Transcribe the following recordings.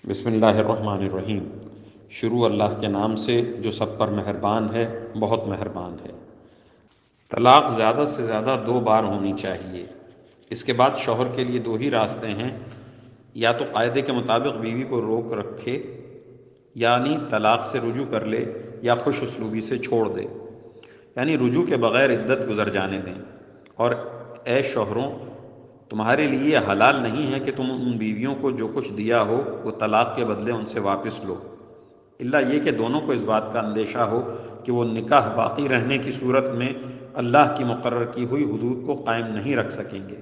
بسم اللہ الرحمن الرحیم۔ شروع اللہ کے نام سے جو سب پر مہربان ہے، بہت مہربان ہے۔ طلاق زیادہ سے زیادہ 2 بار ہونی چاہیے۔ اس کے بعد شوہر کے لیے 2 ہی راستے ہیں، یا تو قاعدے کے مطابق بیوی کو روک رکھے، یعنی طلاق سے رجوع کر لے، یا خوش اسلوبی سے چھوڑ دے، یعنی رجوع کے بغیر عدت گزر جانے دیں۔ اور اے شوہروں، تمہارے لیے حلال نہیں ہے کہ تم ان بیویوں کو جو کچھ دیا ہو وہ طلاق کے بدلے ان سے واپس لو، الا یہ کہ دونوں کو اس بات کا اندیشہ ہو کہ وہ نکاح باقی رہنے کی صورت میں اللہ کی مقرر کی ہوئی حدود کو قائم نہیں رکھ سکیں گے۔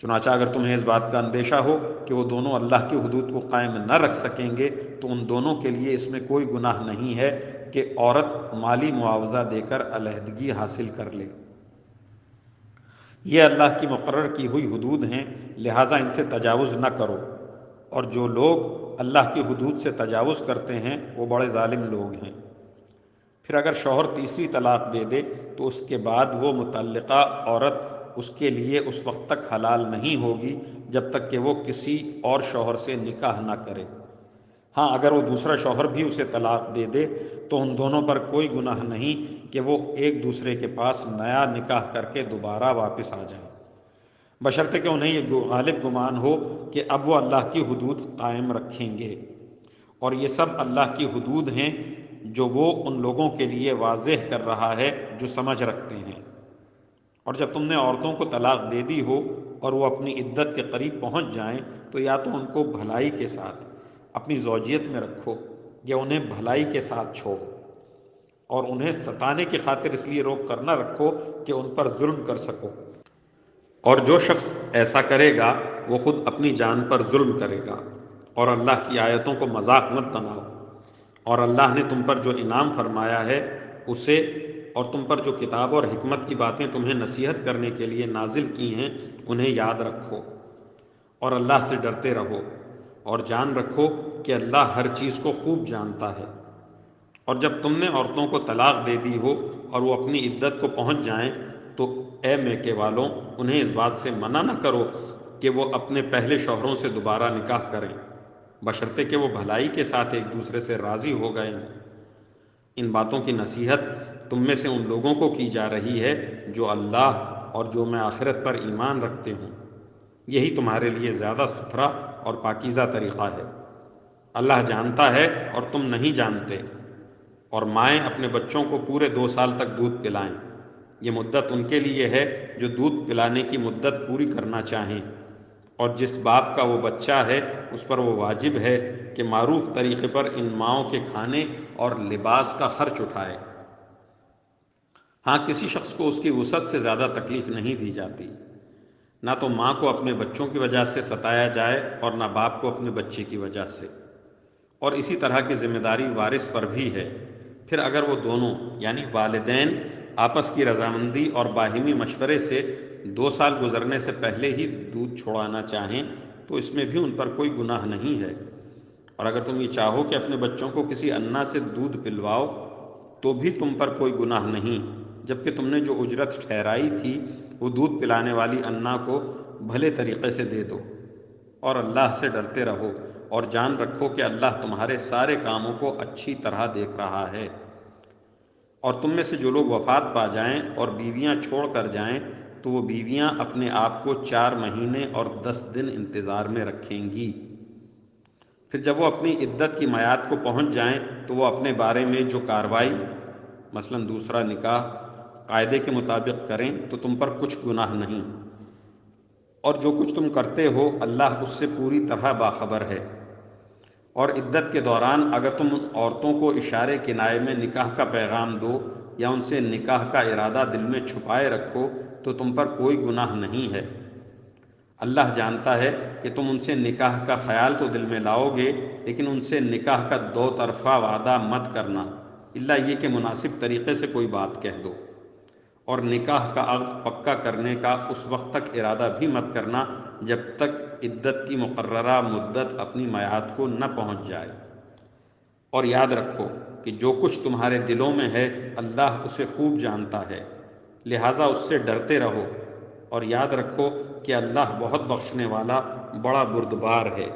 چنانچہ اگر تمہیں اس بات کا اندیشہ ہو کہ وہ دونوں اللہ کی حدود کو قائم نہ رکھ سکیں گے تو ان دونوں کے لیے اس میں کوئی گناہ نہیں ہے کہ عورت مالی معاوضہ دے کر علیحدگی حاصل کر لے۔ یہ اللہ کی مقرر کی ہوئی حدود ہیں، لہٰذا ان سے تجاوز نہ کرو، اور جو لوگ اللہ کی حدود سے تجاوز کرتے ہیں وہ بڑے ظالم لوگ ہیں۔ پھر اگر شوہر تیسری طلاق دے دے تو اس کے بعد وہ متعلقہ عورت اس کے لیے اس وقت تک حلال نہیں ہوگی جب تک کہ وہ کسی اور شوہر سے نکاح نہ کرے۔ ہاں، اگر وہ دوسرا شوہر بھی اسے طلاق دے دے تو ان دونوں پر کوئی گناہ نہیں کہ وہ ایک دوسرے کے پاس نیا نکاح کر کے دوبارہ واپس آ جائیں، بشرطے کہ انہیں یہ غالب گمان ہو کہ اب وہ اللہ کی حدود قائم رکھیں گے، اور یہ سب اللہ کی حدود ہیں جو وہ ان لوگوں کے لیے واضح کر رہا ہے جو سمجھ رکھتے ہیں۔ اور جب تم نے عورتوں کو طلاق دے دی ہو اور وہ اپنی عدت کے قریب پہنچ جائیں تو یا تو ان کو بھلائی کے ساتھ اپنی زوجیت میں رکھو، یا انہیں بھلائی کے ساتھ چھوڑو، اور انہیں ستانے کی خاطر اس لیے روک کر نہ رکھو کہ ان پر ظلم کر سکو، اور جو شخص ایسا کرے گا وہ خود اپنی جان پر ظلم کرے گا، اور اللہ کی آیتوں کو مذاق مت بناؤ، اور اللہ نے تم پر جو انعام فرمایا ہے اسے، اور تم پر جو کتاب اور حکمت کی باتیں تمہیں نصیحت کرنے کے لیے نازل کی ہیں انہیں یاد رکھو، اور اللہ سے ڈرتے رہو، اور جان رکھو کہ اللہ ہر چیز کو خوب جانتا ہے۔ اور جب تم نے عورتوں کو طلاق دے دی ہو اور وہ اپنی عدت کو پہنچ جائیں تو اے میکے والوں، انہیں اس بات سے منع نہ کرو کہ وہ اپنے پہلے شوہروں سے دوبارہ نکاح کریں، بشرطے کہ وہ بھلائی کے ساتھ ایک دوسرے سے راضی ہو گئے ہیں۔ ان باتوں کی نصیحت تم میں سے ان لوگوں کو کی جا رہی ہے جو اللہ اور یوم آخرت پر ایمان رکھتے ہوں، یہی تمہارے لیے زیادہ ستھرا اور پاکیزہ طریقہ ہے۔ اللہ جانتا ہے اور تم نہیں جانتے۔ اور مائیں اپنے بچوں کو پورے 2 سال تک دودھ پلائیں، یہ مدت ان کے لیے ہے جو دودھ پلانے کی مدت پوری کرنا چاہیں، اور جس باپ کا وہ بچہ ہے اس پر وہ واجب ہے کہ معروف طریقے پر ان ماؤں کے کھانے اور لباس کا خرچ اٹھائے۔ ہاں، کسی شخص کو اس کی وسعت سے زیادہ تکلیف نہیں دی جاتی، نہ تو ماں کو اپنے بچوں کی وجہ سے ستایا جائے اور نہ باپ کو اپنے بچے کی وجہ سے، اور اسی طرح کی ذمہ داری وارث پر بھی ہے۔ پھر اگر وہ دونوں یعنی والدین آپس کی رضامندی اور باہمی مشورے سے 2 سال گزرنے سے پہلے ہی دودھ چھوڑانا چاہیں تو اس میں بھی ان پر کوئی گناہ نہیں ہے۔ اور اگر تم یہ چاہو کہ اپنے بچوں کو کسی انا سے دودھ پلواؤ تو بھی تم پر کوئی گناہ نہیں، جبکہ تم نے جو اجرت ٹھہرائی تھی وہ دودھ پلانے والی انا کو بھلے طریقے سے دے دو، اور اللہ سے ڈرتے رہو، اور جان رکھو کہ اللہ تمہارے سارے کاموں کو اچھی طرح دیکھ رہا ہے۔ اور تم میں سے جو لوگ وفات پا جائیں اور بیویاں چھوڑ کر جائیں تو وہ بیویاں اپنے آپ کو 4 مہینے اور 10 دن انتظار میں رکھیں گی۔ پھر جب وہ اپنی عدت کی میعاد کو پہنچ جائیں تو وہ اپنے بارے میں جو کارروائی مثلا دوسرا نکاح قاعدے کے مطابق کریں تو تم پر کچھ گناہ نہیں، اور جو کچھ تم کرتے ہو اللہ اس سے پوری طرح باخبر ہے۔ اور عدت کے دوران اگر تم ان عورتوں کو اشارے کنائے میں نکاح کا پیغام دو یا ان سے نکاح کا ارادہ دل میں چھپائے رکھو تو تم پر کوئی گناہ نہیں ہے۔ اللہ جانتا ہے کہ تم ان سے نکاح کا خیال تو دل میں لاؤ گے، لیکن ان سے نکاح کا 2 طرفہ وعدہ مت کرنا، الا یہ کہ مناسب طریقے سے کوئی بات کہہ دو، اور نکاح کا عقد پکا کرنے کا اس وقت تک ارادہ بھی مت کرنا جب تک عدت کی مقررہ مدت اپنی میعاد کو نہ پہنچ جائے۔ اور یاد رکھو کہ جو کچھ تمہارے دلوں میں ہے اللہ اسے خوب جانتا ہے، لہٰذا اس سے ڈرتے رہو، اور یاد رکھو کہ اللہ بہت بخشنے والا بڑا بردبار ہے۔